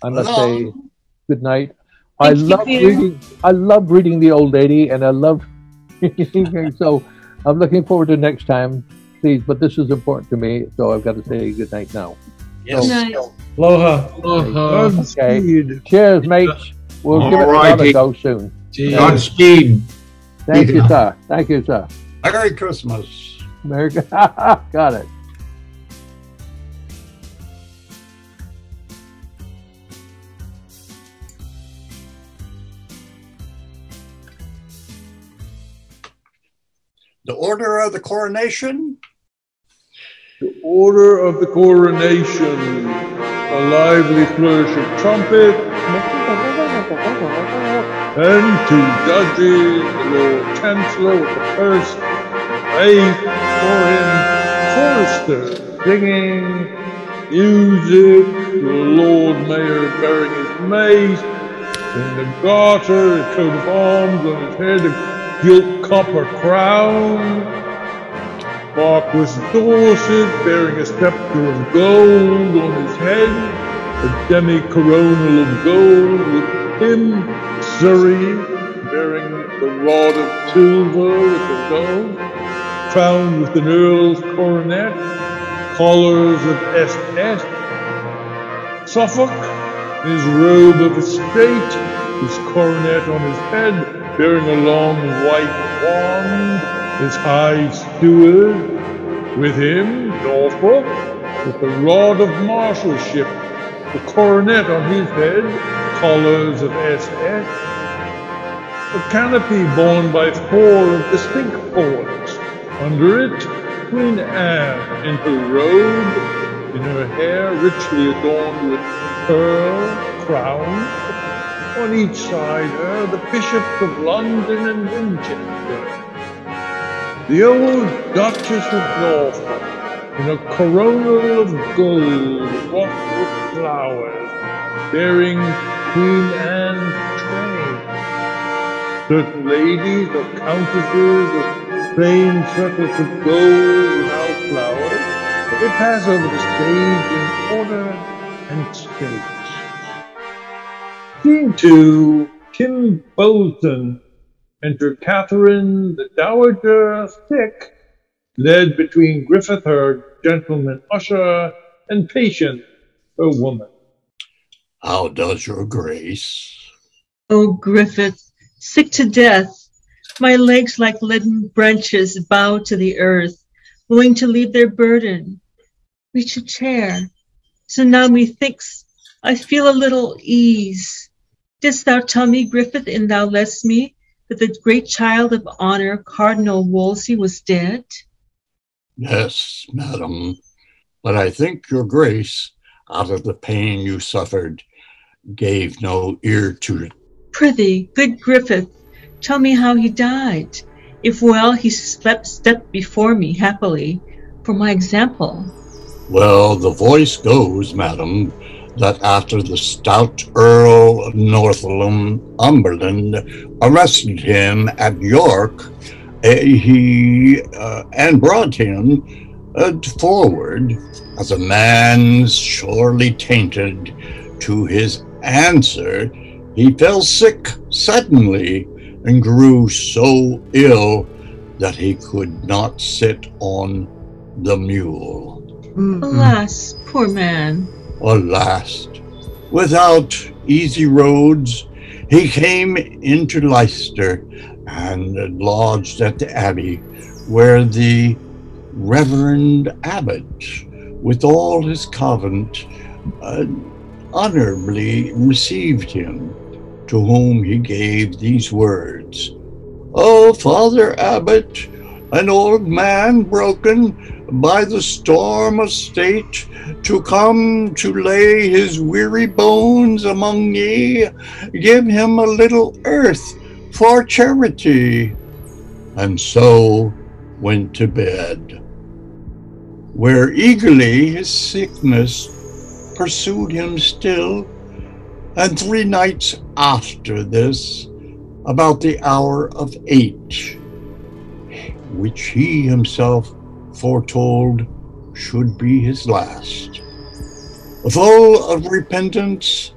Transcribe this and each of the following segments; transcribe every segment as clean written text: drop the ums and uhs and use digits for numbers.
I must say good night. Thank you, Peter. I love reading The Old Lady, and I love so I'm looking forward to next time, please. But this is important to me, so I've got to say good night now. Yes. Good night. Aloha. Aloha. Okay. Cheers, mates. We'll give it another go soon. Godspeed. Thank you, sir. Thank you, sir. Merry Christmas. Merry Got it. The order of the coronation. The order of the coronation. A lively flourish of trumpet. And two judges, the Lord Chancellor with the first, faith for him, chorister, singing, music, the Lord Mayor bearing his mace, in the garter, a coat of arms on his head, a gilt copper crown, Marquis Dorset bearing a scepter of gold on his head, a demi-coronal of gold with him, Surrey bearing the rod of silver with the gold, crowned with an earl's coronet, collars of SS, Suffolk, in his robe of estate, his coronet on his head, bearing a long white wand, his high steward, with him, Norfolk, with the rod of marshalship, the coronet on his head, collars of SS, a canopy borne by four of distinct poets. Under it, Queen Anne in her robe, in her hair richly adorned with pearl, crown. On each side her, the Bishops of London and Winchester. The old Duchess of Norfolk, in a coronal of gold wrought with flowers, bearing Queen Anne's train. Certain ladies or countesses of fame circlets of gold without flowers, they pass over the stage in order and state. Scene 2, Tim Bolton. Enter Catherine, the Dowager, sick, led between Griffith, her gentleman usher, and Patience, her woman. How does your grace? Oh, Griffith, sick to death. My legs like leaden branches bow to the earth, willing to leave their burden. Reach a chair. So now methinks I feel a little ease. Didst thou tell me, Griffith, in thou lettest me, that the great child of honor, Cardinal Wolsey, was dead? Yes, madam, but I think your grace, out of the pain you suffered, gave no ear to it. Prithee, good Griffith, tell me how he died. If well, he stepped before me happily, for my example. Well, the voice goes, madam, that after the stout Earl of Northumberland arrested him at York, and brought him forward as a man sorely tainted. To his answer, he fell sick suddenly and grew so ill that he could not sit on the mule. Alas, poor man. Alas, without easy roads, he came into Leicester and lodged at the Abbey, where the Reverend Abbot, with all his convent, honorably received him, to whom he gave these words: "O Father Abbot, an old man broken by the storm of state, to come to lay his weary bones among ye, give him a little earth for charity." And so went to bed, where eagerly his sickness pursued him still. And 3 nights after this, about the hour of 8, which he himself foretold should be his last, full of repentance,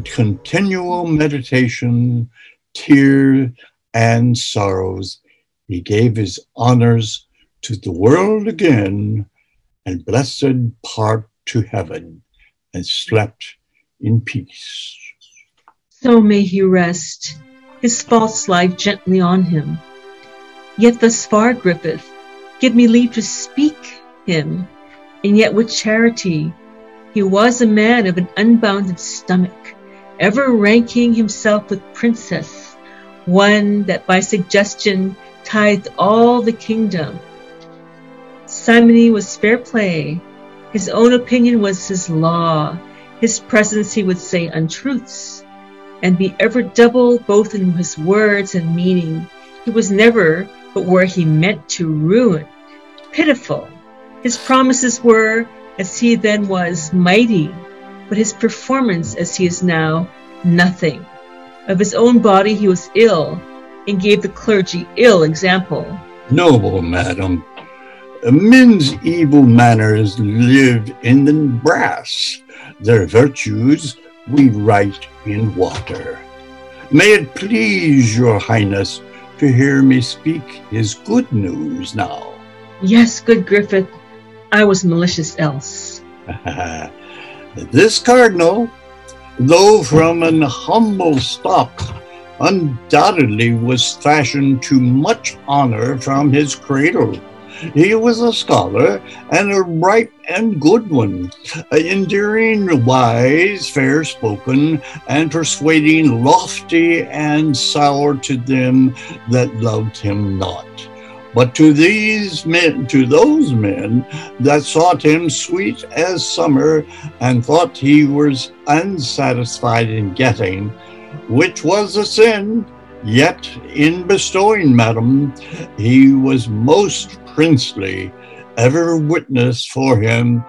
continual meditation, tears, and sorrows, he gave his honors to the world again, and blessed part to heaven, and slept in peace. So may he rest, his false life gently on him. Yet thus far, Griffith, give me leave to speak him, and yet with charity. He was a man of an unbounded stomach, ever ranking himself with princess, one that by suggestion tithed all the kingdom. Simony was fair play, his own opinion was his law, his presence he would say untruths, and be ever double both in his words and meaning. He was never but where he meant to ruin. Pitiful. His promises were, as he then was, mighty, but his performance as he is now, nothing. Of his own body he was ill, and gave the clergy ill example. Noble madam, men's evil manners live in the brass, their virtues we write in water. May it please your highness to hear me speak his good news now. Yes, good Griffith, I was malicious else. This cardinal, though from an humble stock, undoubtedly was fashioned to much honor from his cradle. He was a scholar, and a ripe and good one, endearing, wise, fair-spoken, and persuading, lofty and sour to them that loved him not. But to those men that sought him sweet as summer, and thought he was unsatisfied in getting, which was a sin, yet in bestowing, madam, he was most princely, ever witness for him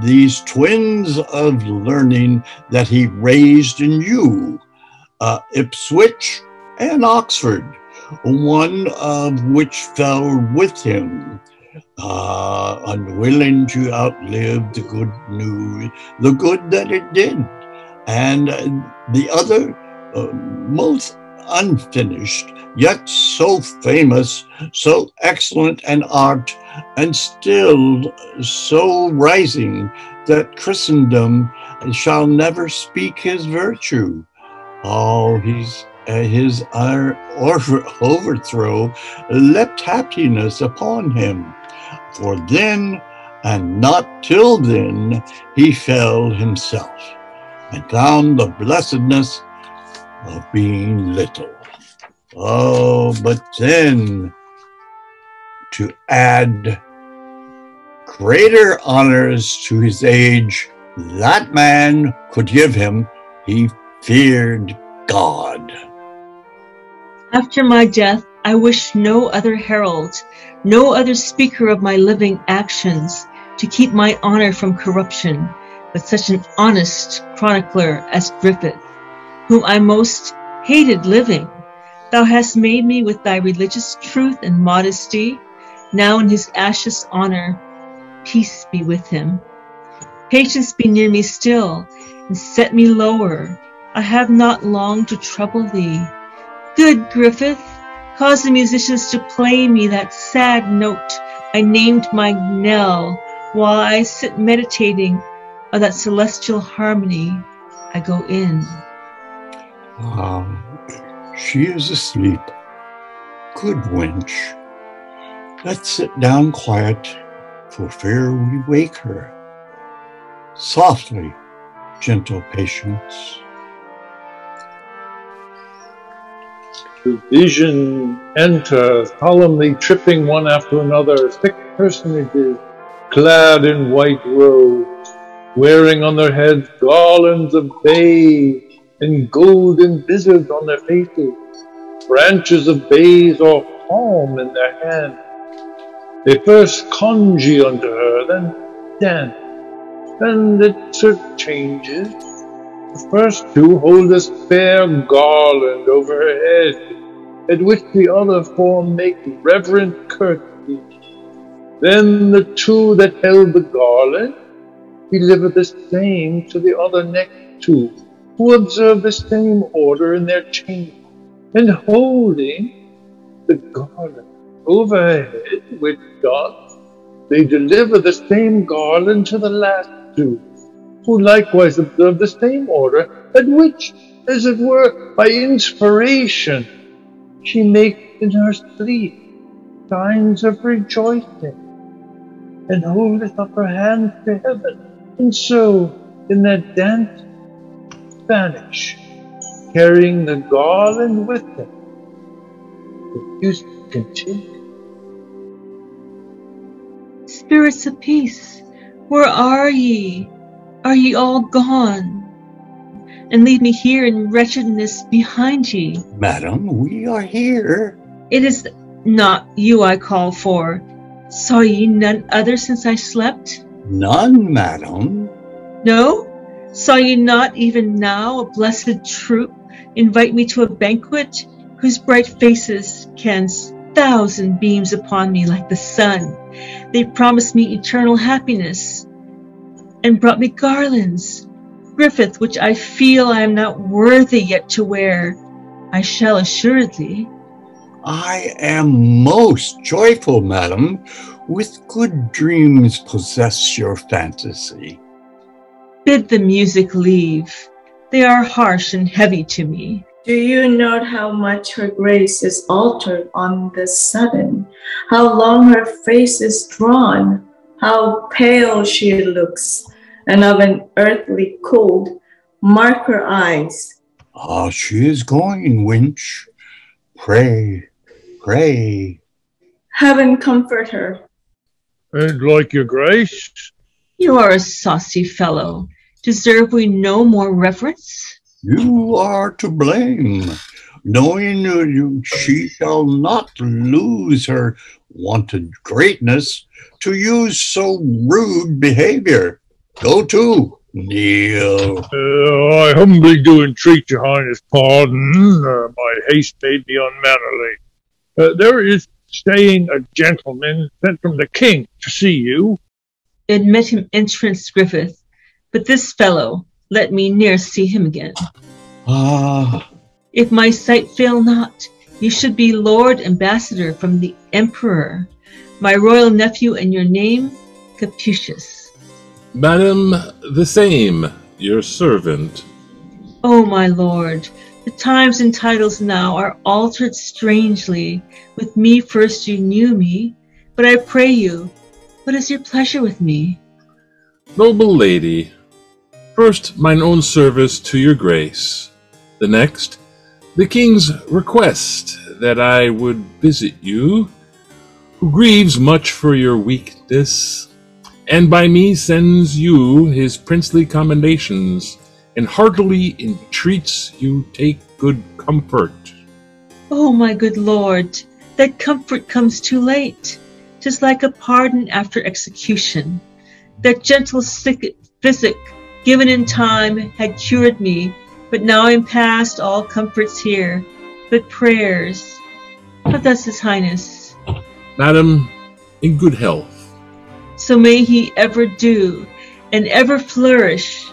these twins of learning that he raised in you, Ipswich and Oxford, one of which fell with him, unwilling to outlive the good news, the good that it did, and the other most unfinished, yet so famous, so excellent an art, and still so rising that Christendom shall never speak his virtue. Oh, his overthrow leapt happiness upon him, for then, and not till then, he fell himself, and found the blessedness of being little. Oh, but then, to add greater honors to his age, that man could give him, he feared God. After my death, I wish no other herald, no other speaker of my living actions to keep my honor from corruption, but such an honest chronicler as Griffith, whom I most hated living. Thou hast made me with thy religious truth and modesty. Now in his ashes honor, peace be with him. Patience be near me still, and set me lower. I have not long to trouble thee. Good Griffith, cause the musicians to play me that sad note I named my knell, while I sit meditating on that celestial harmony. I go in. She is asleep. Good wench. Let's sit down quiet, for fear we wake her. Softly, gentle Patience. The vision enter, solemnly tripping one after another, 6 personages clad in white robes, wearing on their heads garlands of bay and golden visards on their faces, branches of bays or palm in their hands. They first conjure unto her, then dance. Then the sort changes. The first 2 hold a spare garland over her head, at which the other 4 make reverent courtesy. Then the 2 that held the garland deliver the same to the other next 2, who observe the same order in their chamber, and holding the garland overhead which doth, they deliver the same garland to the last two, who likewise observe the same order, at which, as it were by inspiration, she makes in her sleep signs of rejoicing, and holdeth up her hands to heaven, and so in that dance vanish, carrying the garland with them. The music continued. Spirits of peace, where are ye? Are ye all gone? And leave me here in wretchedness behind ye. Madam, we are here. It is not you I call for. Saw ye none other since I slept? None, madam. No? Saw ye not even now a blessed troop invite me to a banquet, whose bright faces cast 1,000 beams upon me like the sun? They promised me eternal happiness, and brought me garlands, Griffith, which I feel I am not worthy yet to wear. I shall assuredly. I am most joyful, madam. With good dreams possess your fantasy. Bid the music leave. They are harsh and heavy to me. Do you note how much her grace is altered on the sudden? How long her face is drawn? How pale she looks, and of an earthly cold. Mark her eyes. Ah, she is going, wench. Pray, pray. Heaven comfort her. And like your grace, You are a saucy fellow. Deserve we no more reverence? You are to blame, knowing she shall not lose her wonted greatness to use so rude behavior. Go to, kneel. I humbly do entreat your highness pardon. My haste made me unmannerly. There is staying a gentleman sent from the king to see you. Admit him entrance, Griffith, but this fellow, let me ne'er see him again. Ah, If my sight fail not, you should be Lord Ambassador from the Emperor, my royal nephew, and your name, Capucius. Madam, the same, your servant. Oh, my lord, the times and titles now are altered strangely. With me first you knew me, but I pray you, what is your pleasure with me? Noble lady, first mine own service to your grace. The next, the king's request that I would visit you, who grieves much for your weakness, and by me sends you his princely commendations, and heartily entreats you take good comfort. Oh, my good lord, that comfort comes too late. 'Tis like a pardon after execution. That gentle physic given in time had cured me, but now I'm past all comforts here, but prayers. How does his highness? Madam, in good health. So may he ever do, and ever flourish,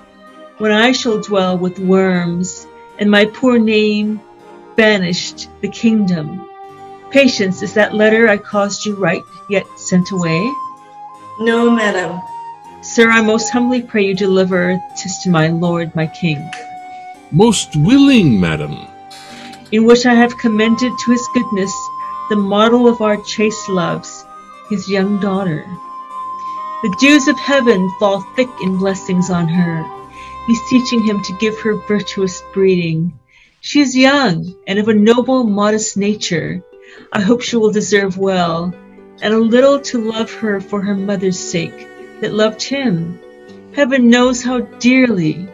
when I shall dwell with worms, and my poor name banished the kingdom. Patience, is that letter I caused you write yet sent away? No, madam. Sir, I most humbly pray you deliver 'tis to my lord, my king, Most willing, madam. in which I have commended to his goodness the model of our chaste loves, his young daughter. The dews of heaven fall thick in blessings on her, beseeching him to give her virtuous breeding. She is young, and of a noble, modest nature. I hope she will deserve well, and a little to love her for her mother's sake, that loved him. Heaven knows how dearly.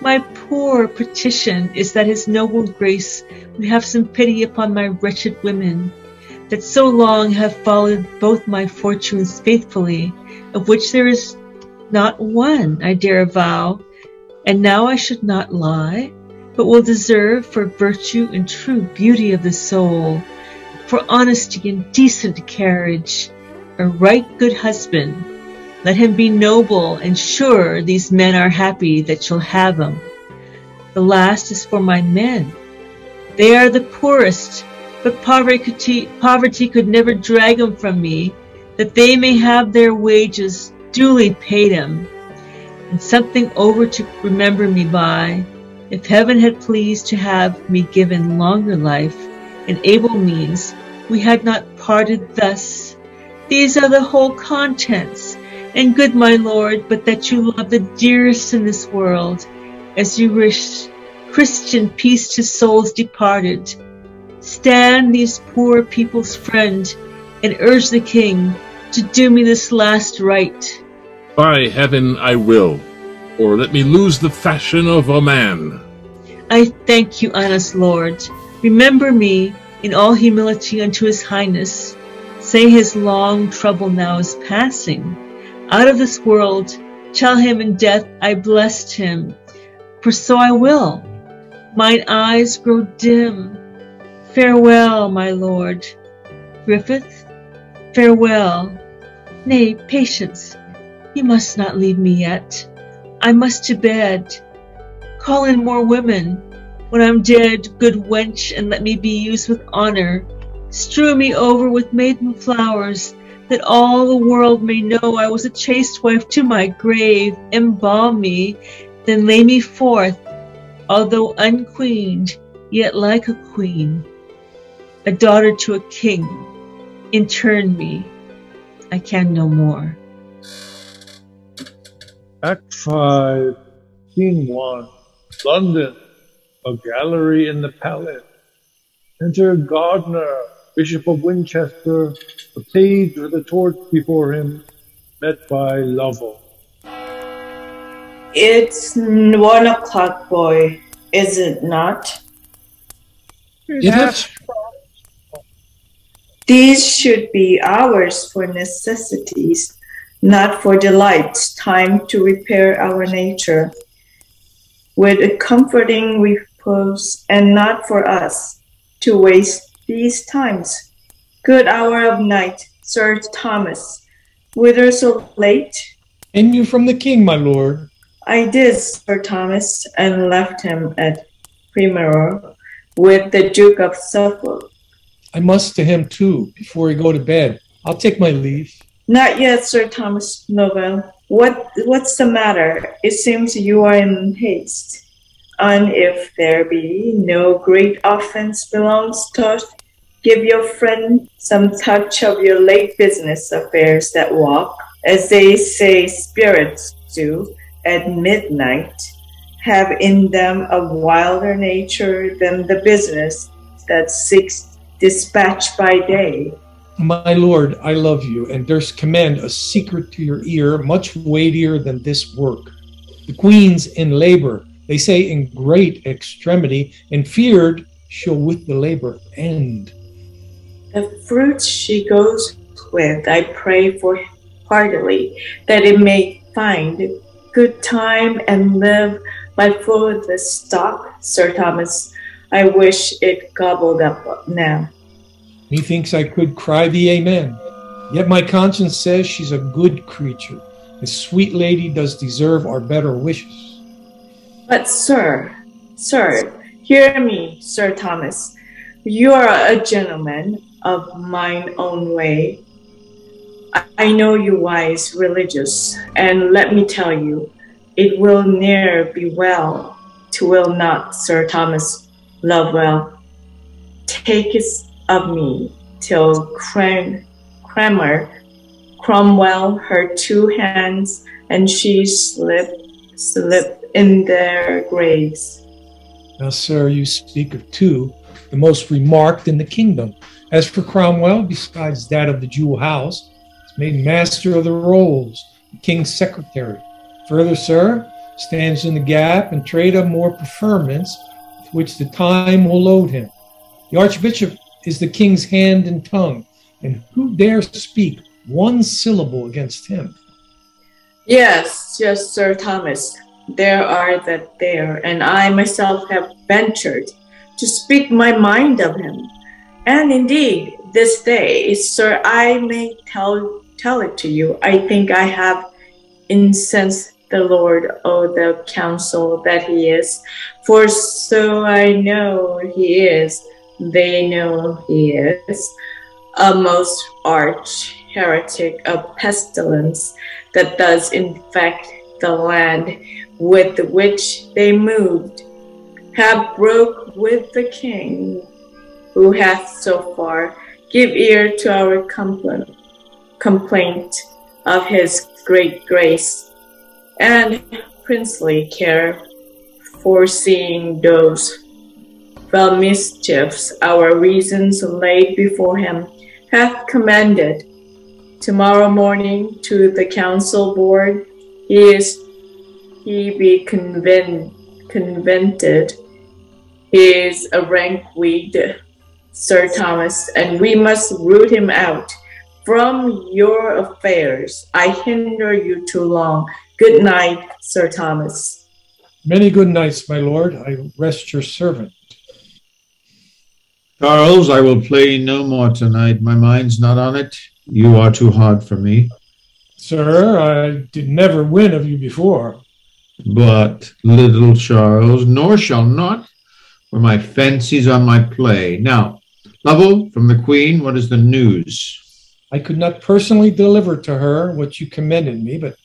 My poor petition is that his noble grace would have some pity upon my wretched women, that so long have followed both my fortunes faithfully, of which there is not one, I dare avow, and now I should not lie, but will deserve for virtue and true beauty of the soul, for honesty and decent carriage, a right good husband. Let him be noble, and sure these men are happy that shall have him. The last is for my men. They are the poorest, but poverty could never drag them from me, that they may have their wages duly paid them, and something over to remember me by, if heaven had pleased to have me given longer life and able means, we had not parted thus. These are the whole contents, and good my lord, but that you love the dearest in this world, as you wish Christian peace to souls departed. Stand these poor people's friend, and urge the king to do me this last right. By heaven I will, or let me lose the fashion of a man. I thank you, honest lord. Remember me in all humility unto his highness. Say his long trouble now is passing. Out of this world, tell him in death I blessed him, for so I will. Mine eyes grow dim. Farewell, my lord. Griffith, farewell. Nay, patience, you must not leave me yet. I must to bed. Call in more women. When I'm dead, good wench, and let me be used with honor. Strew me over with maiden flowers, that all the world may know I was a chaste wife to my grave. Embalm me, then lay me forth, although unqueened, yet like a queen, a daughter to a king. Intern me. I can no more. Act 5, Scene 1, London, a gallery in the palace. Enter Gardner, Bishop of Winchester, a page with a torch before him, met by Lovell. It's 1 o'clock, boy, is it not? Yes. These should be hours for necessities, not for delights, time to repair our nature with a comforting repose, and not for us to waste these times. Good hour of night, Sir Thomas. Whither so late? And you from the king, my lord. I did, Sir Thomas, and left him at Primero with the Duke of Suffolk. I must to him too, before we go to bed. I'll take my leave. Not yet, Sir Thomas Novell. What's the matter? It seems you are in haste. And if there be no great offense belongs to, give your friend some touch of your late business affairs that walk, as they say spirits do, at midnight, have in them a wilder nature than the business that seeks dispatch by day. My lord, I love you, and durst commend a secret to your ear, much weightier than this work. The queen's in labor, they say in great extremity, and feared she'll with the labor end. The fruits she goes with, I pray for heartily, that it may find good time and live by full of the stock, Sir Thomas. I wish it gobbled up now. Methinks I could cry thee amen. Yet my conscience says she's a good creature. This sweet lady does deserve our better wishes. But sir, hear me, Sir Thomas. You are a gentleman of mine own way. I know you wise, religious, and let me tell you, it will ne'er be well to will not, Sir Thomas Lovewell. Take it of me till Cromwell her 2 hands, and she slip in their graves. Now, sir, you speak of 2, the most remarked in the kingdom. As for Cromwell, besides that of the Jewel House, is made master of the rolls, the king's secretary. Further, sir, stands in the gap and trade of more preferments with which the time will load him. The archbishop is the king's hand and tongue, and who dare speak 1 syllable against him? Yes, Sir Thomas, there are that there, and I myself have ventured to speak my mind of him. And indeed, this day, sir, I may tell it to you, I think I have incensed the Lord, O the counsel that he is. For so I know he is, they know he is, a most arch heretic, a pestilence that does infect the land with which they moved, have broke with the king, who hath so far give ear to our complaint of his great grace and princely care, foreseeing those foul mischiefs our reasons laid before him, hath commanded tomorrow morning to the council board he be convented. He is a rank weed, Sir Thomas, and we must root him out from your affairs. I hinder you too long. Good night, Sir Thomas. Many good nights, my lord. I rest your servant. Charles, I will play no more tonight. My mind's not on it. You are too hard for me. Sir, I did never win of you before. But, little Charles, nor shall not, for my fancies on my play. Now, Lovell, from the Queen, what is the news? I could not personally deliver to her what you commended me, but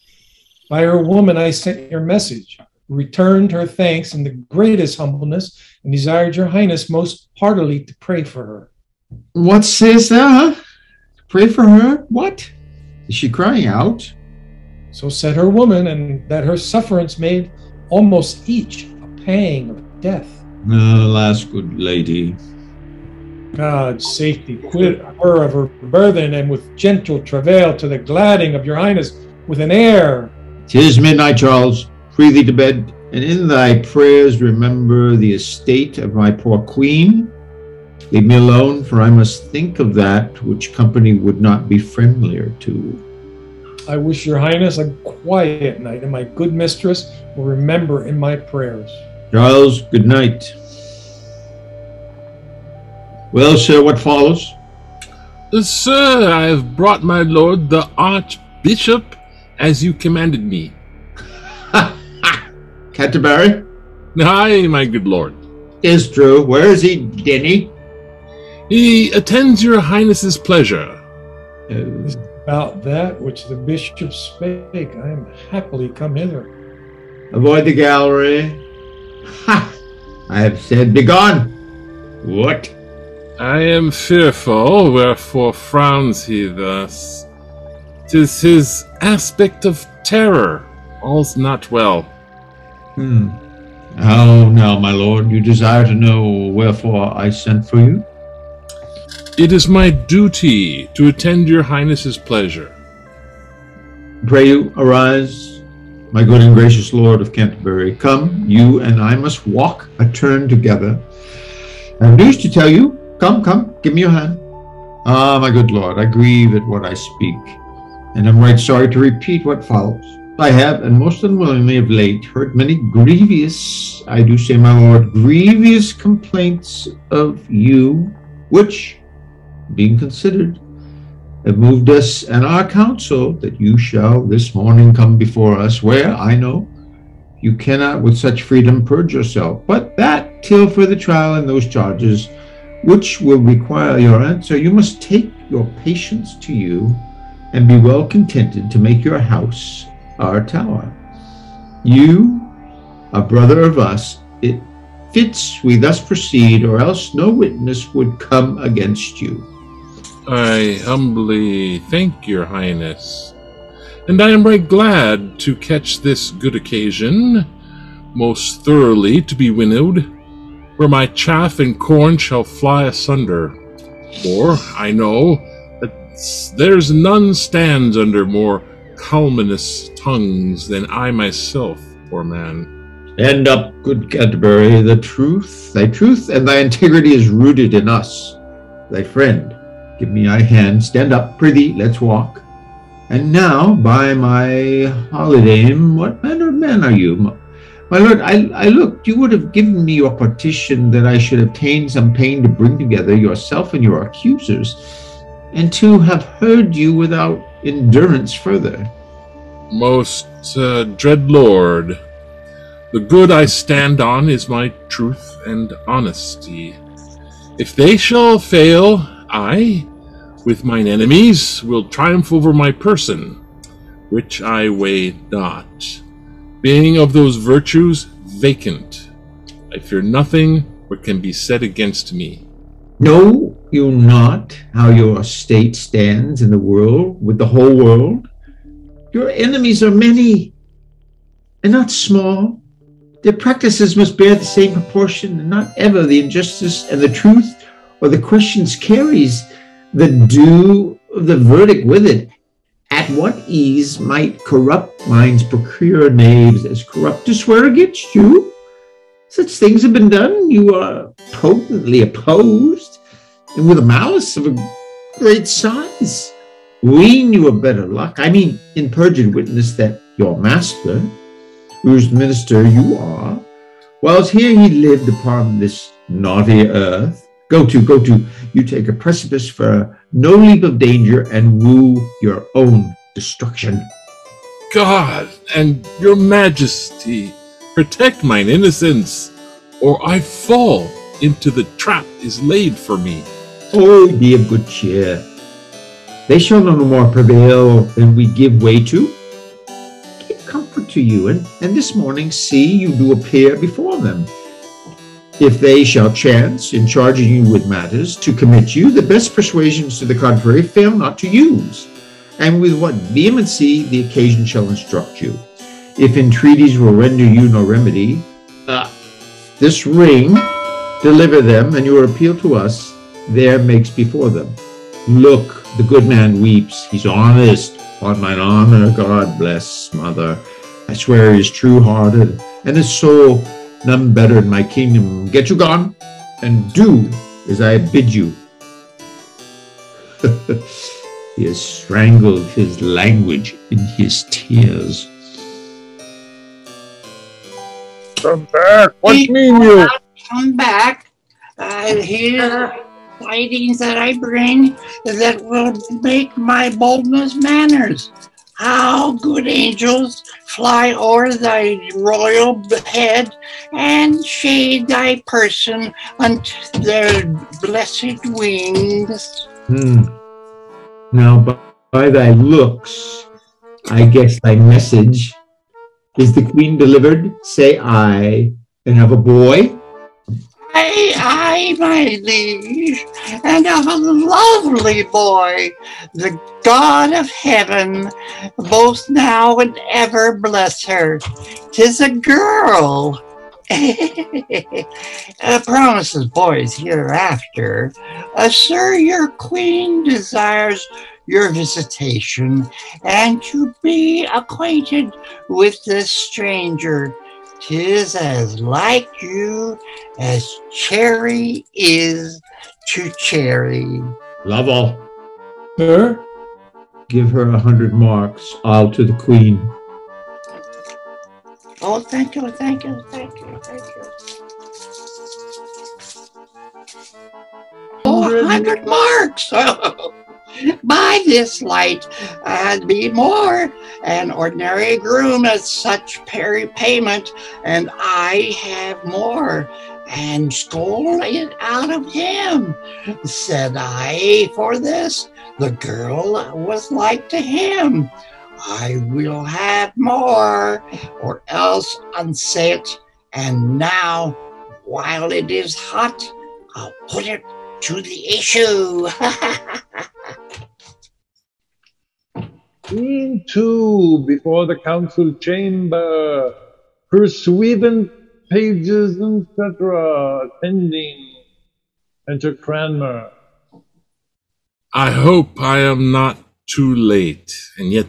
by her woman I sent your message, returned her thanks in the greatest humbleness, and desired your highness most heartily to pray for her. What says thou? Pray for her? What? Is she crying out? So said her woman, and that her sufferance made almost each a pang of death. Alas, good lady. God's safety quit her of her burthen, and with gentle travail to the gladding of your highness with an air. 'Tis midnight, Charles. Free thee to bed, and in thy prayers remember the estate of my poor queen. Leave me alone, for I must think of that which company would not be friendlier to. I wish your highness a quiet night, and my good mistress will remember in my prayers. Charles, good night. Well, sir, what follows? Sir, I have brought my lord the Archbishop, as you commanded me. Canterbury? Aye, my good lord. Is true. Where is he, Denny? He attends your highness's pleasure. About that which the bishop spake, I am happily come hither. Avoid the gallery. Ha! I have said, begone. What? I am fearful, wherefore frowns he thus? 'Tis his aspect of terror. All's not well. How now, my lord? You desire to know wherefore I sent for you? It is my duty to attend your highness's pleasure. Pray you, arise, my good and gracious lord of Canterbury. Come, you and I must walk a turn together. I have news to tell you. Come, come, give me your hand. Ah, my good lord, I grieve at what I speak, and am right sorry to repeat what follows. I have, and most unwillingly of late, heard many grievous, I do say, my lord, grievous complaints of you, which, being considered, have moved us and our council that you shall this morning come before us, where, I know, you cannot with such freedom purge yourself, but that till further trial in those charges, which will require your answer, you must take your patience to you, and be well contented to make your house our tower. You, a brother of us, it fits we thus proceed, or else no witness would come against you. I humbly thank your highness, and I am right glad to catch this good occasion, most thoroughly to be winnowed, where my chaff and corn shall fly asunder. For I know that there's none stands under more calumnious tongues than I myself, poor man. Stand up, good Canterbury. Thy truth and thy integrity is rooted in us, thy friend. Give me thy hand. Stand up, prithee, let's walk. And now, by my holiday, what manner of man are you? My lord, I looked, you would have given me your petition that I should obtain some pain to bring together yourself and your accusers, and to have heard you without endurance further. Most dread lord, the good I stand on is my truth and honesty. If they shall fail, I, with mine enemies, will triumph over my person, which I weigh not. Being of those virtues vacant, I fear nothing what can be said against me. Know you not how your state stands in the world, with the whole world? Your enemies are many, and not small. Their practices must bear the same proportion, and not ever the injustice and the truth or the questions carries the due of the verdict with it. At what ease might corrupt minds procure knaves as corrupt to swear against you? Such things have been done, you are potently opposed, and with a malice of a great size. We knew a better luck. I mean, in perjured witness that your master, whose minister you are, whilst here he lived upon this naughty earth, go to, you take a precipice for no leap of danger and woo your own destruction. God and your majesty, protect mine innocence, or I fall into the trap is laid for me. Oh, be of good cheer. They shall no more prevail than we give way to. Give comfort to you, and this morning see you do appear before them. If they shall chance, in charging you with matters, to commit you, the best persuasions to the contrary fail not to use, and with what vehemency the occasion shall instruct you. If entreaties will render you no remedy, this ring, deliver them, and your appeal to us there makes before them. Look, the good man weeps, he's honest, on mine honor, God bless, mother. I swear he is true-hearted, and his soul none better in my kingdom. Get you gone, and do as I bid you. He has strangled his language in his tears. Come back. What mean you? Come back. Here tidings that I bring that will make my boldness manners. How good angels fly o'er thy royal head and shade thy person unto their blessed wings. Now, by thy looks, I guess thy message. Is the queen delivered? Say I, and of a boy? Aye, my liege, and of a lovely boy, the God of heaven, both now and ever bless her. 'Tis a girl. Promises boys hereafter. Sir, your queen desires your visitation and to be acquainted with this stranger. 'Tis as like you as cherry is to cherry. Lovell, Sir? give her 100 marks. I'll to the queen. Oh, thank you, thank you, thank you, thank you. Oh, 100 marks! By this light, I'd be more an ordinary groom at such payment, and I have more, and stole it out of him. Said I, for this, the girl was like to him. I will have more, or else unsay it, and now, while it is hot, I'll put it to the issue. Queen two before the council chamber, pursuivant pages, etc., attending. Enter Cranmer. I hope I am not too late, and yet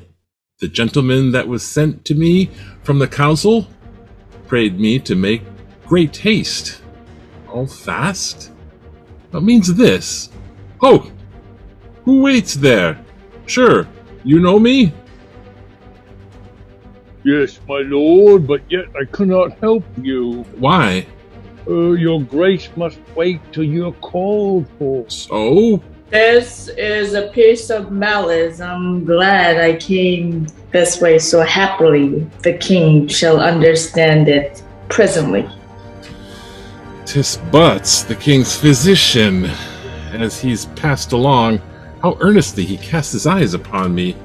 the gentleman that was sent to me from the council prayed me to make great haste. All fast? What means this? Oh, who waits there? Sure, you know me? Yes, my lord, but yet I cannot help you. Why? Your grace must wait till you're called for. So? This is a piece of malice. I'm glad I came this way so happily, the king shall understand it presently. 'Tis but the king's physician, as he's passed along, how earnestly he casts his eyes upon me.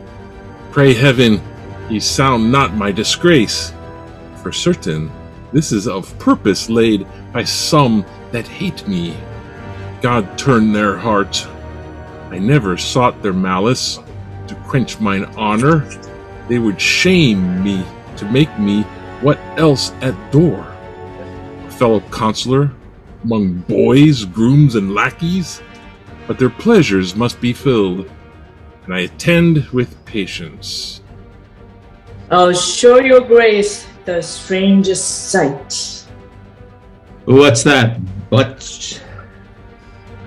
Pray heaven he sound not my disgrace. For certain, this is of purpose laid by some that hate me. God turn their heart. I never sought their malice to quench mine honor. They would shame me to make me what else at door? A fellow consular among boys, grooms, and lackeys? But their pleasures must be filled, and I attend with patience. I'll show your grace the strangest sight. What's that? But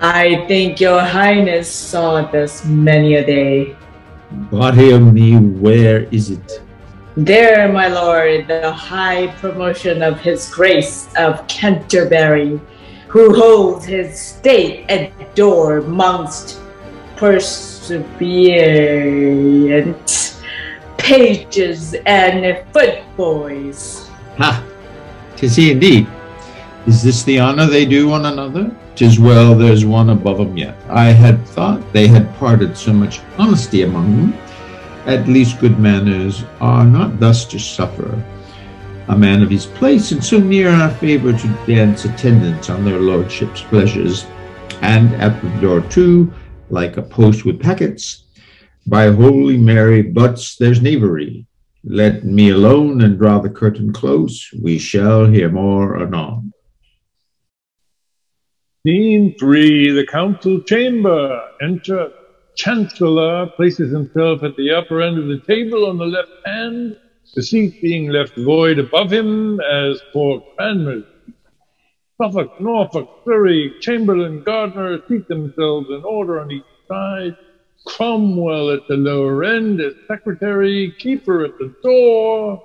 I think your highness saw this many a day. body of me, where is it? There, my lord, the high promotion of his grace of Canterbury, who holds his state at door amongst perseverant pages and footboys. Ha! 'Tis he indeed. Is this the honor they do one another? 'Tis well there's one above 'em yet. I had thought they had parted so much honesty among them. At least good manners are not thus to suffer. A man of his place and so near our favour to dance attendance on their lordships' pleasures, and at the door too, like a post with packets. By Holy Mary, butts there's knavery. Let me alone and draw the curtain close. We shall hear more anon. Scene 3, the council chamber. Enter Chancellor, places himself at the upper end of the table on the left hand, the seat being left void above him, as for Cranmer's. Suffolk, Norfolk, Surrey, Chamberlain, Gardiner seat themselves in order on each side. Cromwell at the lower end as secretary, keeper at the door.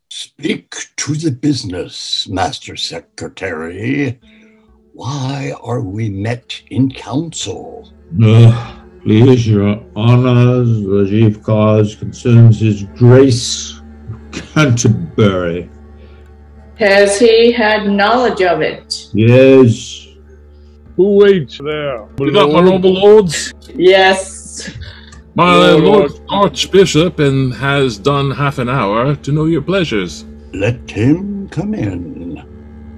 Speak to the business, Master Secretary. Why are we met in council? Please, your honors, the chief cause concerns his grace of Canterbury. Has he had knowledge of it? Yes. Who waits there? You got my noble lords? Yes. My Lord Archbishop, and has done half an hour to know your pleasures. Let him come in.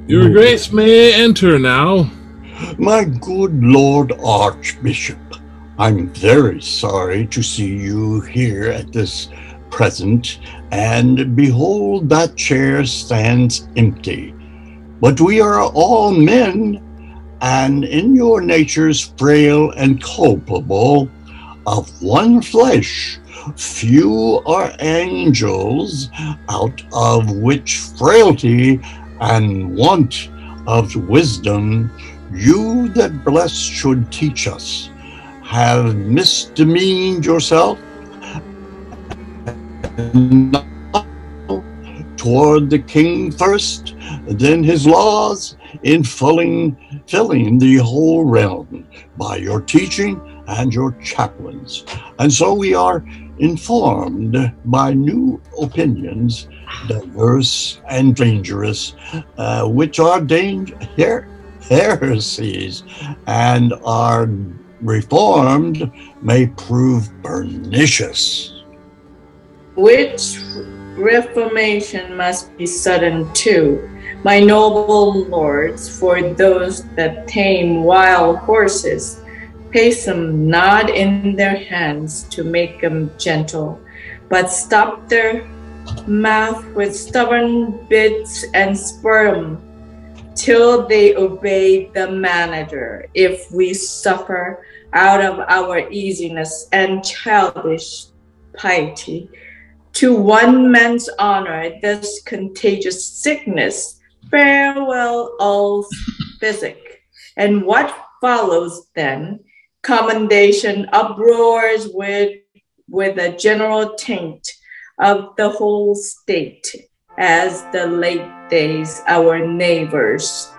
Your grace may enter now. My good Lord Archbishop, I'm very sorry to see you here at this present, and behold, that chair stands empty. But we are all men, and in your natures frail and culpable, of one flesh, few are angels, out of which frailty and want of wisdom you that bless should teach us, have misdemeaned yourself toward the king first, then his laws, in filling the whole realm by your teaching and your chaplains. And so we are informed by new opinions, diverse and dangerous, which are heresies, and are reformed may prove pernicious. Which reformation must be sudden too, my noble lords, for those that tame wild horses place them not in their hands to make them gentle, but stop their mouth with stubborn bits and spur them till they obey the manager. If we suffer out of our easiness and childish piety, to one man's honor this contagious sickness, farewell all physic. And what follows then? Commendation uproars with a general taint of the whole state, as the late days our neighbors,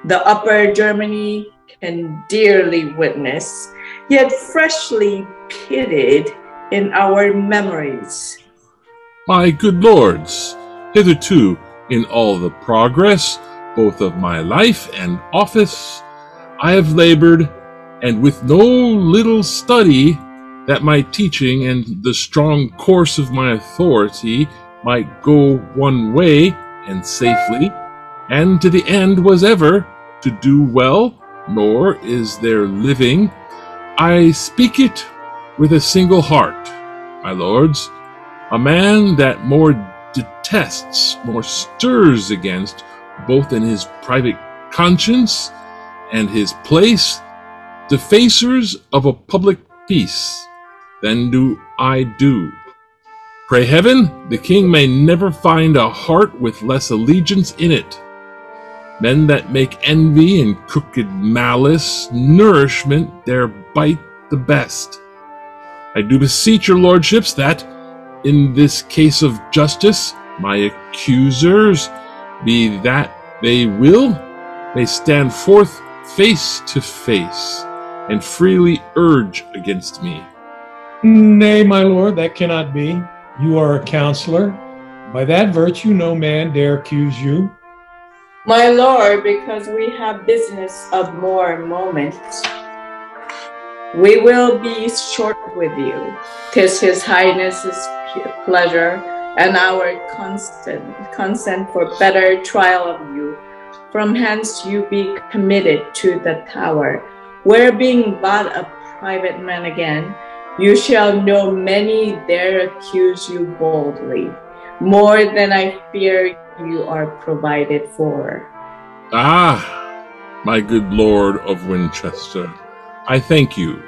the upper Germany, can dearly witness, yet freshly pitted in our memories. My good lords, hitherto in all the progress, both of my life and office, I have labored, and with no little study, that my teaching and the strong course of my authority might go one way and safely, and to the end was ever to do well, nor is there living. I speak it with a single heart, my lords, a man that more detests, more stirs against, both in his private conscience and his place, defacers of a public peace, than do I do. Pray heaven, the king may never find a heart with less allegiance in it. Men that make envy and crooked malice nourishment their bite the best. I do beseech your lordships that, in this case of justice, my accusers, be that they will, may stand forth face to face, and freely urge against me. Nay, my lord, that cannot be. You are a counselor. By that virtue no man dare accuse you. My lord, because we have business of more moment, we will be short with you. 'Tis his highness's pleasure and our consent for better trial of you. From hence you be committed to the tower, where being but a private man again, you shall know many there accuse you boldly, more than I fear you are provided for. Ah, my good lord of Winchester, I thank you.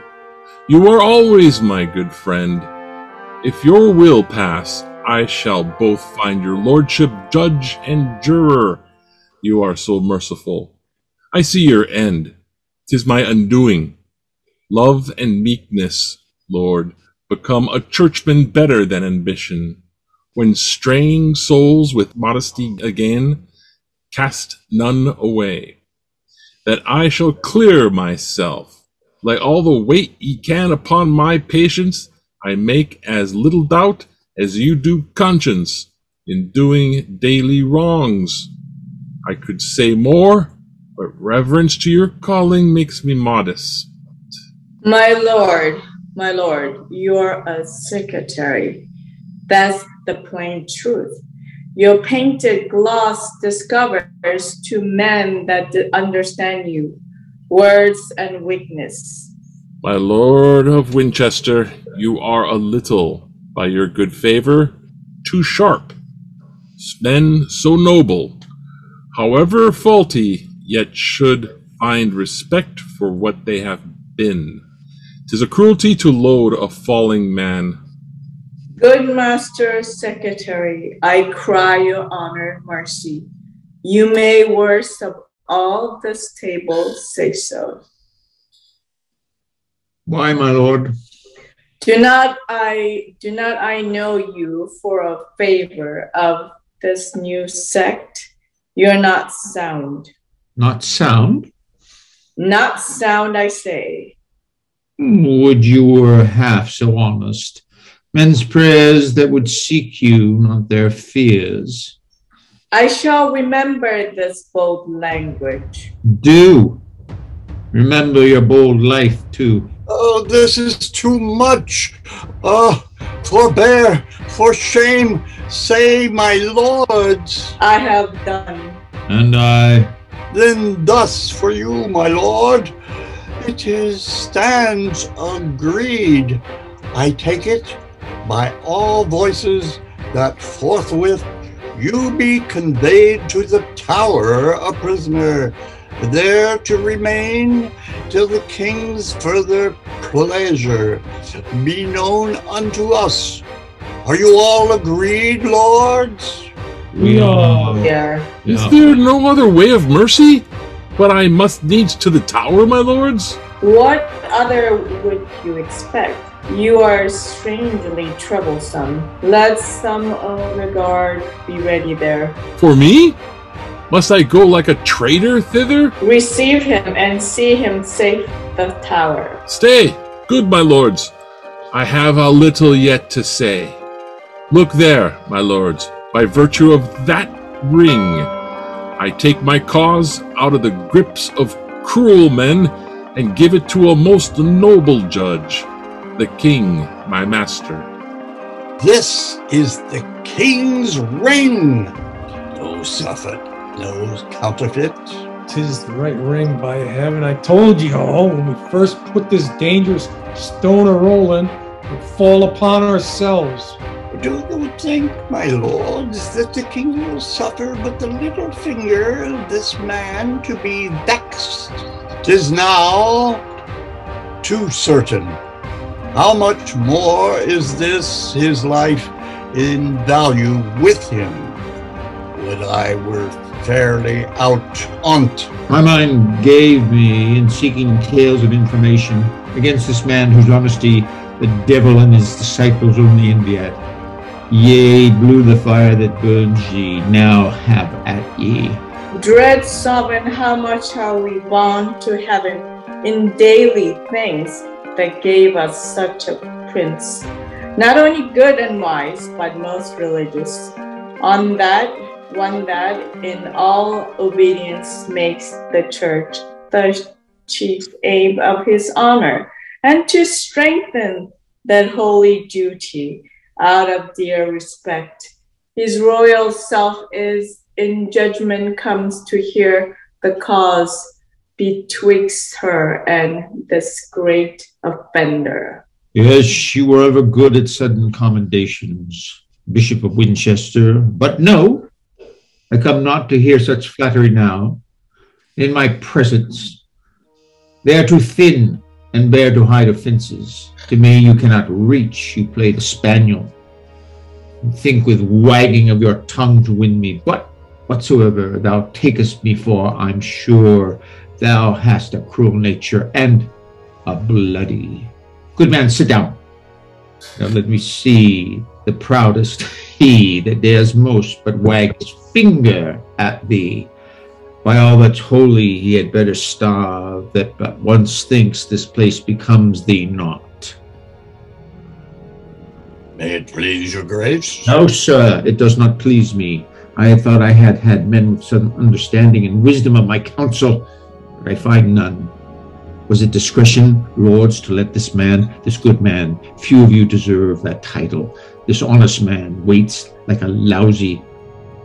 You are always my good friend. If your will pass, I shall both find your lordship judge and juror. You are so merciful. I see your end. 'Tis my undoing. Love and meekness, Lord, become a churchman better than ambition. When straying souls with modesty again, cast none away. That I shall clear myself, lay all the weight ye can upon my patience, I make as little doubt as you do conscience in doing daily wrongs. I could say more, but reverence to your calling makes me modest. My lord, you're a secretary. That's the plain truth. Your painted gloss discovers to men that understand you, words and weakness. My lord of Winchester, you are a little, by your good favor, too sharp. Men so noble, however faulty, yet should find respect for what they have been. 'Tis a cruelty to load a falling man. Good master secretary, I cry your honor mercy. You may worst of all this table say so. Why, my lord? Do not I know you for a favor of this new sect? You're not sound. Not sound? Not sound, I say. Would you were half so honest. Men's prayers that would seek you, not their fears. I shall remember this bold language. Do. Remember your bold life, too. Oh, this is too much. Forbear, for shame, say, my lords. I have done. And I. Then thus for you, my lord, stands agreed. I take it by all voices that forthwith you be conveyed to the tower a prisoner, there to remain till the king's further pleasure be known unto us. Are you all agreed, lords? We are. Yeah. Is there no other way of mercy? But I must needs to the tower, my lords? What other would you expect? You are strangely troublesome. Let some regard be ready there. For me? Must I go like a traitor thither? Receive him and see him safe the tower. Stay, good my lords. I have a little yet to say. Look there, my lords, by virtue of that ring, I take my cause out of the grips of cruel men and give it to a most noble judge, the king, my master. This is the king's ring. No suffet, no counterfeit. 'Tis the right ring, by heaven. I told you, when we first put this dangerous stone a-rolling, we'd fall upon ourselves. Do you think, my lords, that the king will suffer but the little finger of this man to be vexed? 'Tis now too certain. How much more is this his life in value with him? Would I were fairly out on't. My mind gave me in seeking tales of information against this man whose honesty the devil and his disciples only envy at. Yea, blew the fire that burns ye, now have at ye. Dread sovereign, how much are we bound to heaven in daily things that gave us such a prince, not only good and wise, but most religious, one that in all obedience makes the church the chief aim of his honor, and to strengthen that holy duty out of dear respect. His royal self is in judgment comes to hear the cause betwixt her and this great offender. Yes, you were ever good at sudden commendations, Bishop of Winchester, but no, I come not to hear such flattery now. In my presence, they are too thin and bare to hide offences. To me you cannot reach, you play the spaniel. Think with wagging of your tongue to win me, but whatsoever thou takest me for, I'm sure thou hast a cruel nature and a bloody. Good man, sit down. Now let me see the proudest, he that dares most but wag his finger at thee. By all that's holy, he had better starve, that but once thinks this place becomes thee not. May it please your grace? No, sir, it does not please me. I had thought I had had men with some understanding and wisdom of my counsel, but I find none. Was it discretion, lords, to let this man, this good man, few of you deserve that title, this honest man waits like a lousy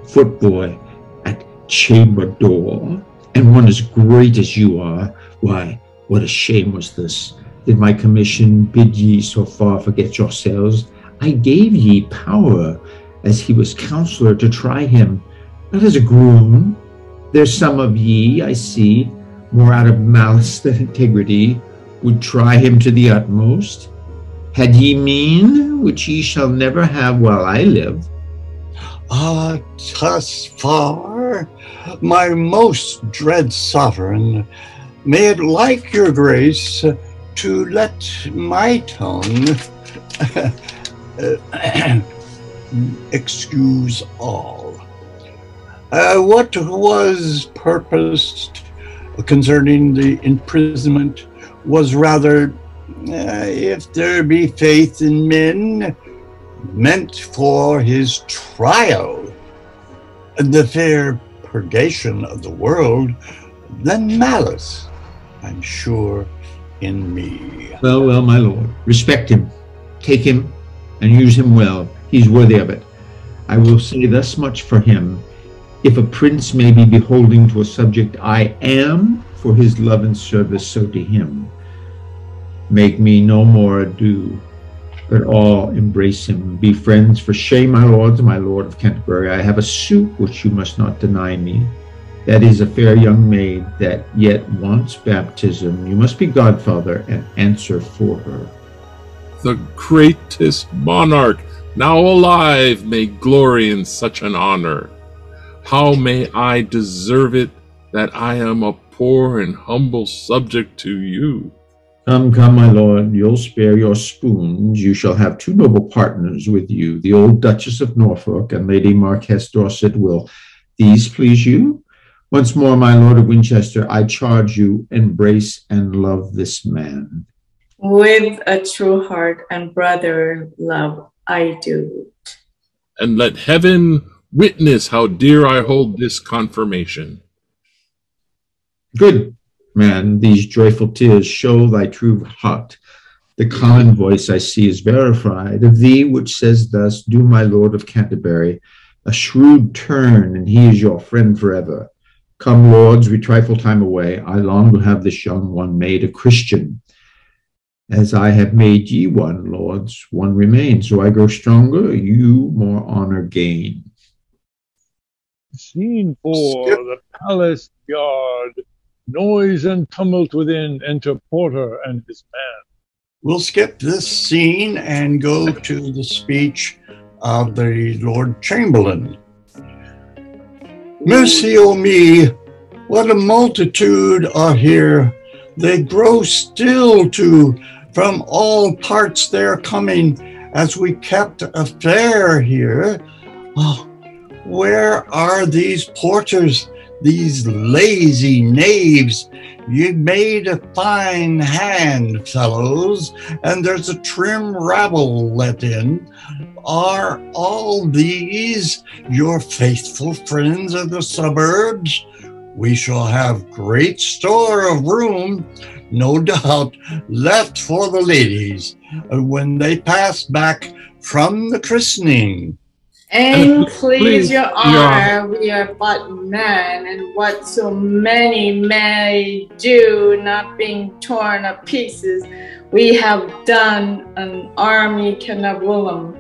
footboy at chamber door, and one as great as you are? Why, what a shame was this! Did my commission bid ye so far forget yourselves? I gave ye power, as he was counselor, to try him, not as a groom. There's some of ye, I see, more out of malice than integrity, would try him to the utmost. Had ye mean, which ye shall never have while I live. Thus far, my most dread sovereign, may it like your grace to let my tongue excuse all. What was purposed concerning the imprisonment was rather, if there be faith in men, meant for his trial, the fair purgation of the world, than malice, I'm sure, in me. Well, well, my lord, respect him, take him, and use him well. He's worthy of it. I will say thus much for him. If a prince may be beholding to a subject, I am for his love and service, so to him. Make me no more ado, but all embrace him. Be friends, for shame, my lords, my lord of Canterbury. I have a suit which you must not deny me. That is a fair young maid that yet wants baptism. You must be godfather and answer for her. The greatest monarch now alive may glory in such an honor. How may I deserve it that I am a poor and humble subject to you? Come, come, my lord, you'll spare your spoons. You shall have two noble partners with you. The old Duchess of Norfolk and Lady Marquess Dorset. Will these please you? Once more, my lord of Winchester, I charge you, embrace and love this man. With a true heart and brother love, I do. And let heaven witness how dear I hold this confirmation. Good, man, these joyful tears show thy true heart. The common voice I see is verified of thee, which says thus, do my Lord of Canterbury a shrewd turn, and he is your friend forever. Come, lords, we trifle time away. I long to have this young one made a Christian. As I have made ye one, lords, one remains. So I grow stronger, you more honor gain. Scene 4, the palace yard. Noise and tumult within. Enter Porter and his man. We'll skip this scene and go to the speech of the Lord Chamberlain. Mercy o' me, what a multitude are here. They grow still too. From all parts they're coming, as we kept a fair here. Oh, where are these porters, these lazy knaves? You made a fine hand, fellows, and there's a trim rabble let in. Are all these your faithful friends of the suburbs? We shall have great store of room, no doubt, left for the ladies when they pass back from the christening. And please your honor, we are but men, and what so many may do, not being torn to pieces, we have done, an army cannot will 'em.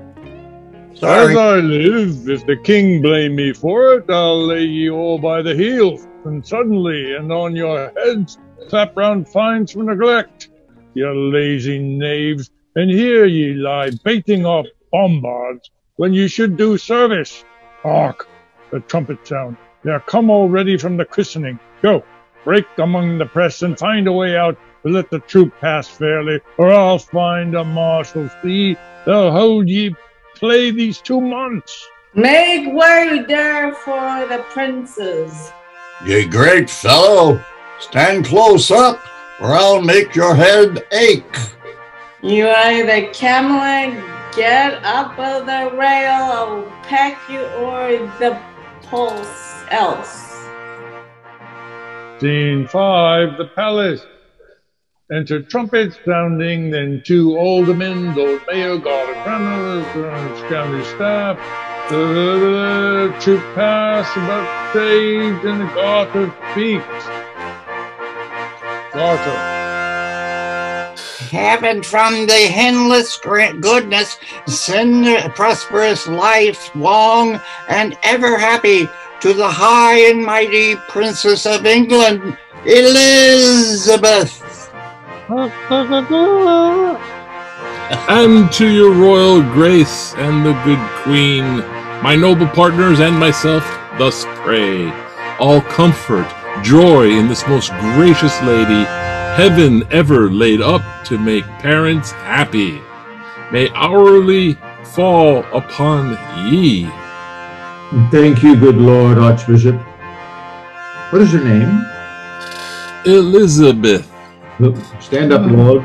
As I live, if the king blame me for it, I'll lay ye all by the heels, and suddenly, and on your heads, clap round fines for neglect. You lazy knaves, and here ye lie baiting off bombards, when you should do service. Hark, the trumpet sound. They're come already from the christening. Go, break among the press and find a way out to let the troop pass fairly, or I'll find a marshal see they'll hold ye play these 2 months. Make way there for the princes. Ye great fellow, stand close up, or I'll make your head ache. You either camel, get up of the rail, I'll pack you o'er the pulse else. Scene 5, the palace. Enter trumpets sounding, then 2 aldermen, Lord Mayor, guard of criminals, county staff. The troop pass about stage, and the Garter speaks. Garter. Heaven from the endless goodness send a prosperous life, long and ever happy, to the high and mighty Princess of England, Elizabeth. And to your royal grace and the good queen, my noble partners and myself thus pray. All comfort, joy in this most gracious lady, heaven ever laid up to make parents happy, may hourly fall upon ye. Thank you, good Lord Archbishop. What is your name? Elizabeth. Look, stand up, Lord.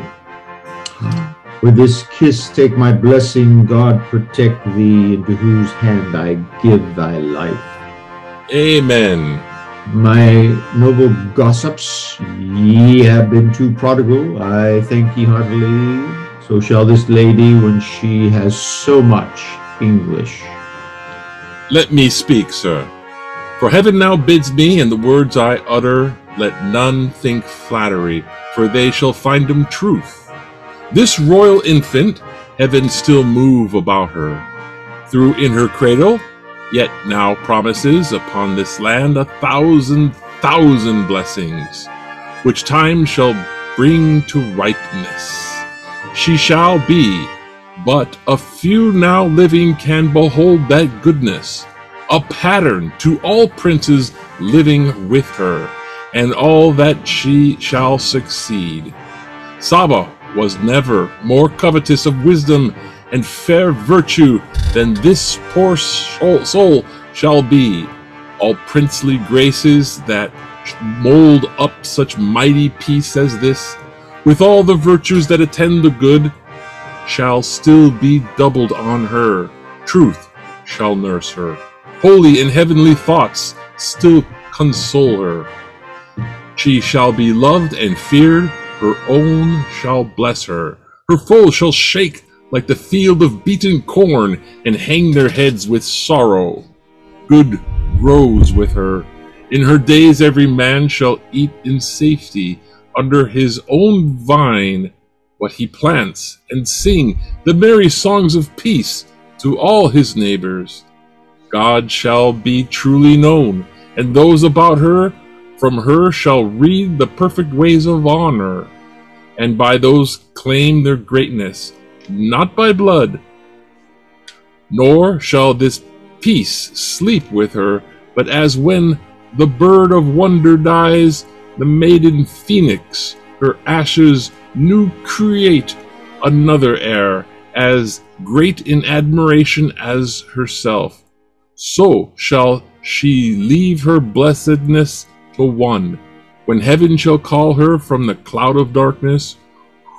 With this kiss take my blessing, God protect thee, into whose hand I give thy life. Amen. My noble gossips, ye have been too prodigal, I thank ye heartily. So shall this lady when she has so much English. Let me speak, sir. For heaven now bids me, and the words I utter, let none think flattery, for they shall find 'em truth. This royal infant, heaven still move about her. Through in her cradle, yet now promises upon this land 1,000,000 blessings, which time shall bring to ripeness. She shall be, but a few now living can behold that goodness, a pattern to all princes living with her, and all that she shall succeed. Saba was never more covetous of wisdom and fair virtue than this poor soul shall be. All princely graces that mold up such mighty peace as this, with all the virtues that attend the good, shall still be doubled on her. Truth shall nurse her. Holy and heavenly thoughts still console her. She shall be loved and feared, her own shall bless her. Her foes shall shake like the field of beaten corn, and hang their heads with sorrow. Good grows with her. In her days every man shall eat in safety under his own vine what he plants, and sing the merry songs of peace to all his neighbors. God shall be truly known, and those about her from her shall read the perfect ways of honor, and by those claim their greatness, not by blood. Nor shall this peace sleep with her, but as when the bird of wonder dies, the maiden phoenix, her ashes new create another air, as great in admiration as herself. So shall she leave her blessedness to one, when heaven shall call her from the cloud of darkness,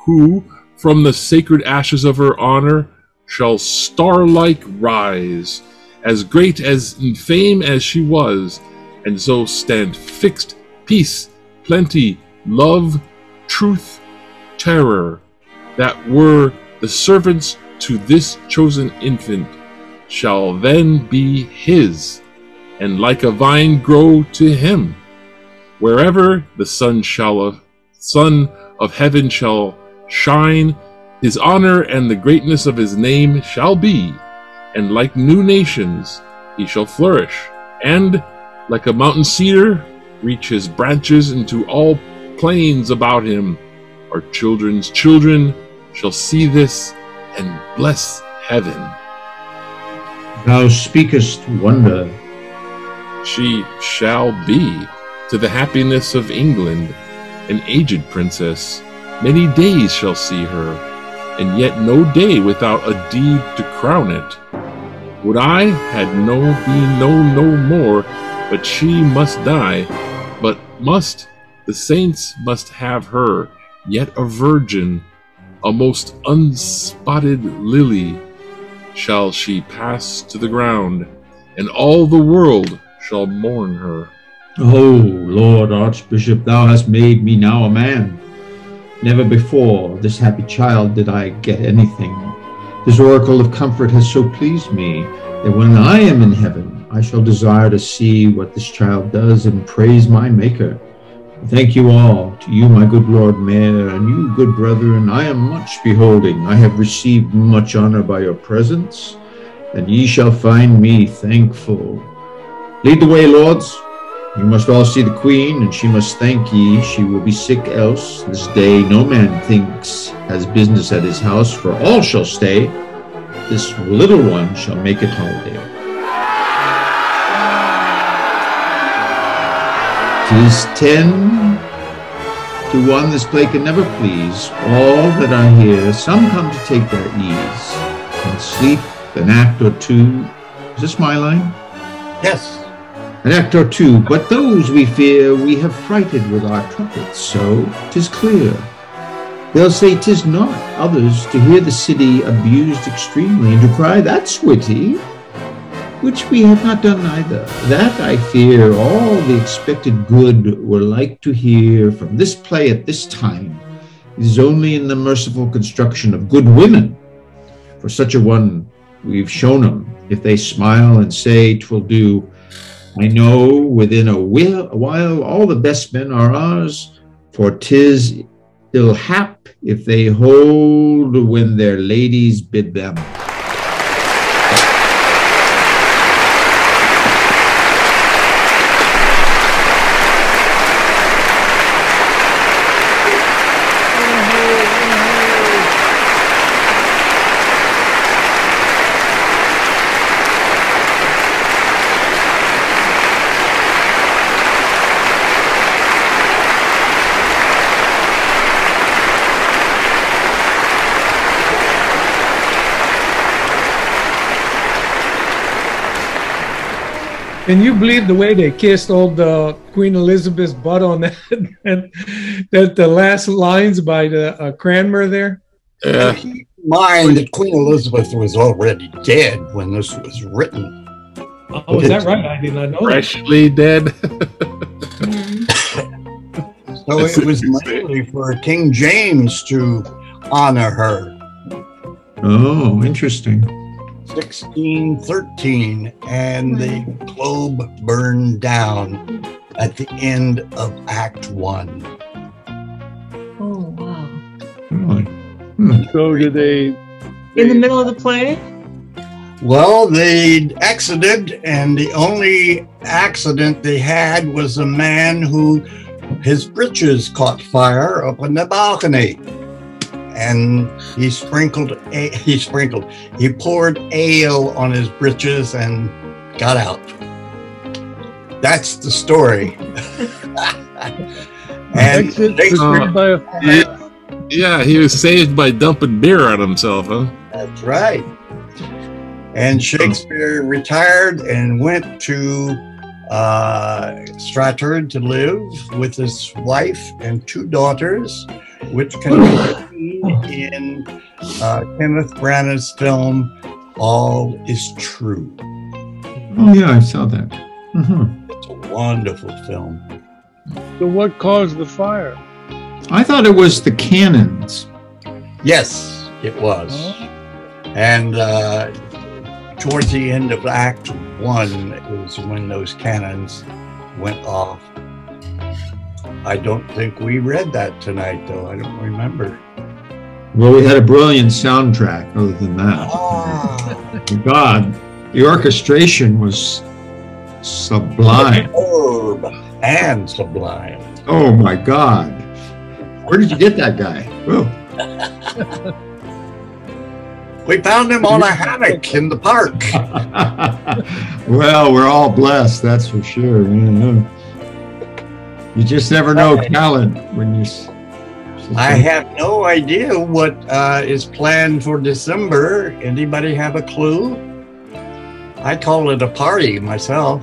who from the sacred ashes of her honor shall star-like rise, as great as in fame as she was, and so stand fixed peace, plenty, love, truth, terror, that were the servants to this chosen infant, shall then be his, and like a vine grow to him. Wherever the sun of heaven shall shine, his honor and the greatness of his name shall be, and like new nations he shall flourish, and like a mountain cedar reach his branches into all plains about him. Our children's children shall see this and bless heaven. Thou speakest wonder. She shall be, to the happiness of England, an aged princess. Many days shall see her, and yet no day without a deed to crown it. Would I had be known no more, but she must die, but the saints must have her, yet a virgin, a most unspotted lily, shall she pass to the ground, and all the world shall mourn her. O Lord Archbishop, thou hast made me now a man. Never before this happy child did I get anything. This oracle of comfort has so pleased me that when I am in heaven, I shall desire to see what this child does and praise my Maker. Thank you all, to you, my good Lord Mayor, and you, good brethren. I am much beholding. I have received much honor by your presence, and ye shall find me thankful. Lead the way, lords. You must all see the Queen, and she must thank ye. She will be sick else. This day no man thinks has business at his house, for all shall stay. This little one shall make it holiday. 'Tis 10 to 1, this play can never please all that are here. Some come to take their ease and sleep an act or two. Is this my line? Yes. An act or two, but those we fear we have frighted with our trumpets, so 'tis clear. They'll say 'tis not. Others to hear the city abused extremely, and to cry, that's witty, which we have not done neither. That I fear all the expected good were like to hear from this play at this time. It is only in the merciful construction of good women. For such a one we've shown 'em. If they smile and say 'twill do, I know within a while all the best men are ours, for 'tis ill hap if they hold when their ladies bid them. Can you believe the way they kissed old Queen Elizabeth's butt on that? that the last lines by the Cranmer there? Yeah. Keep in mind that Queen Elizabeth was already dead when this was written. Oh, is that right? I did not know Freshly dead. So it was mainly for King James to honor her. Oh, interesting. 1613, and the globe burned down at the end of Act 1. Oh, wow. Really? So did they? In the middle of the play? Well, they exited, and the only accident they had was a man who his breeches caught fire up on the balcony. And he poured ale on his breeches and got out. That's the story. And yeah, he was saved by dumping beer on himself, huh? That's right. And Shakespeare retired and went to Stratford to live with his wife and 2 daughters, which can be seen in Kenneth Branagh's film, All Is True. Oh, yeah, I saw that. It's a wonderful film. So what caused the fire? I thought it was the cannons. Yes, it was. And towards the end of Act 1 is when those cannons went off. I don't think we read that tonight, though. I don't remember. Well, we had a brilliant soundtrack other than that. God, the orchestration was sublime. Superb and sublime. Oh, my God. Where did you get that guy? Whoa. We found him on a hammock in the park. Well, we're all blessed, that's for sure. You just never know talent when you... I have no idea what is planned for December. Anybody have a clue? I call it a party myself.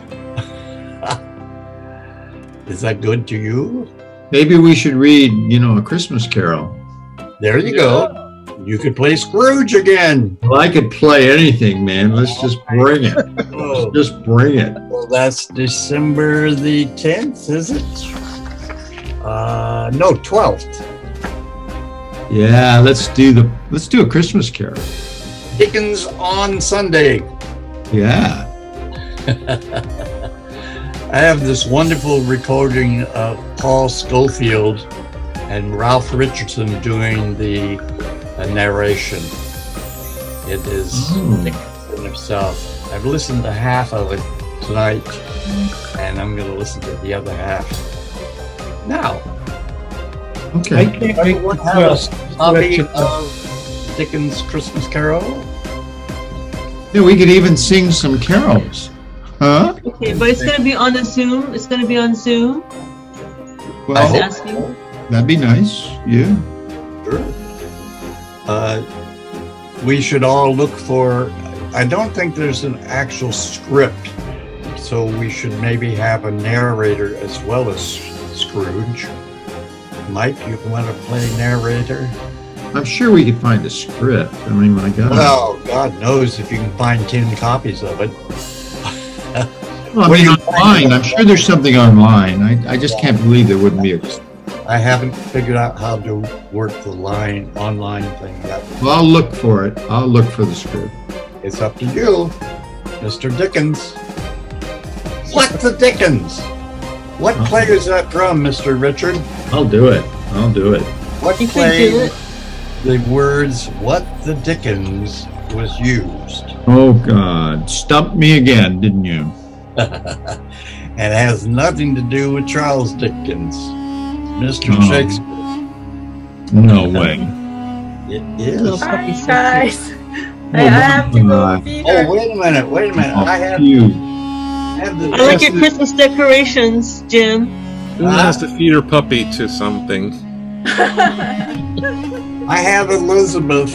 Is that good to you? Maybe we should read, A Christmas Carol. There you go. You could play Scrooge again. Well, I could play anything, man. Let's just bring it. Let's just bring it. Well, that's December the 10th, is it? No, 12th. Yeah, let's do a Christmas Carol. Dickens on Sunday. Yeah. I have this wonderful recording of Paul Scofield and Ralph Richardson doing the narration. It is Dickens himself. I've listened to half of it tonight, and I'm going to listen to the other half now. Okay. I can't make Everyone have a copy of Dickens' Christmas Carol? Yeah, we could even sing some carols. Huh? Okay, but it's going to be on the Zoom. It's going to be on Zoom. Well, Asking. that'd be nice. Yeah. Sure. We should all look for, I don't think there's an actual script, so we should maybe have a narrator as well as Scrooge. Mike, you want to play narrator? I'm sure we could find a script. I mean, my God. Well, God knows if you can find 10 copies of it. Well, I mean, online. I'm sure there's something online. I just can't believe there wouldn't be a... I haven't figured out how to work the online thing yet. Well, I'll look for it. I'll look for the script. It's up to you, Mr. Dickens. What the Dickens? What play is that from, Mr. Richard? I'll do it. I'll do it. What You can play do it. the words "What the Dickens" was used? Oh, God. Stumped me again, didn't you? And it has nothing to do with Charles Dickens, Mr. Oh. Shakespeare. No way. It Little is. puppy Hi, guys. I have to go feed her. Oh, wait a minute. I have you. the I like your Christmas decorations, Jim. Who has to feed her puppy to something? I have Elizabeth.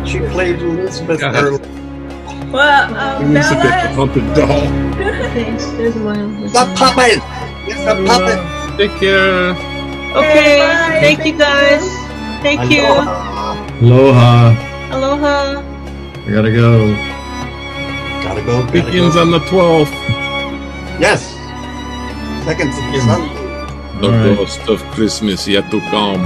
She played Elizabeth God. earlier. Well, We used to get the haunted doll. Thanks. There's one. Stop popping! Yes, stop popping! Take care. Okay. Bye. Thank you guys. Thank you. Aloha. Aloha. I gotta go. Gotta go. Begins on the 12th. Yes. Second Sunday. The All right. ghost of Christmas yet to come.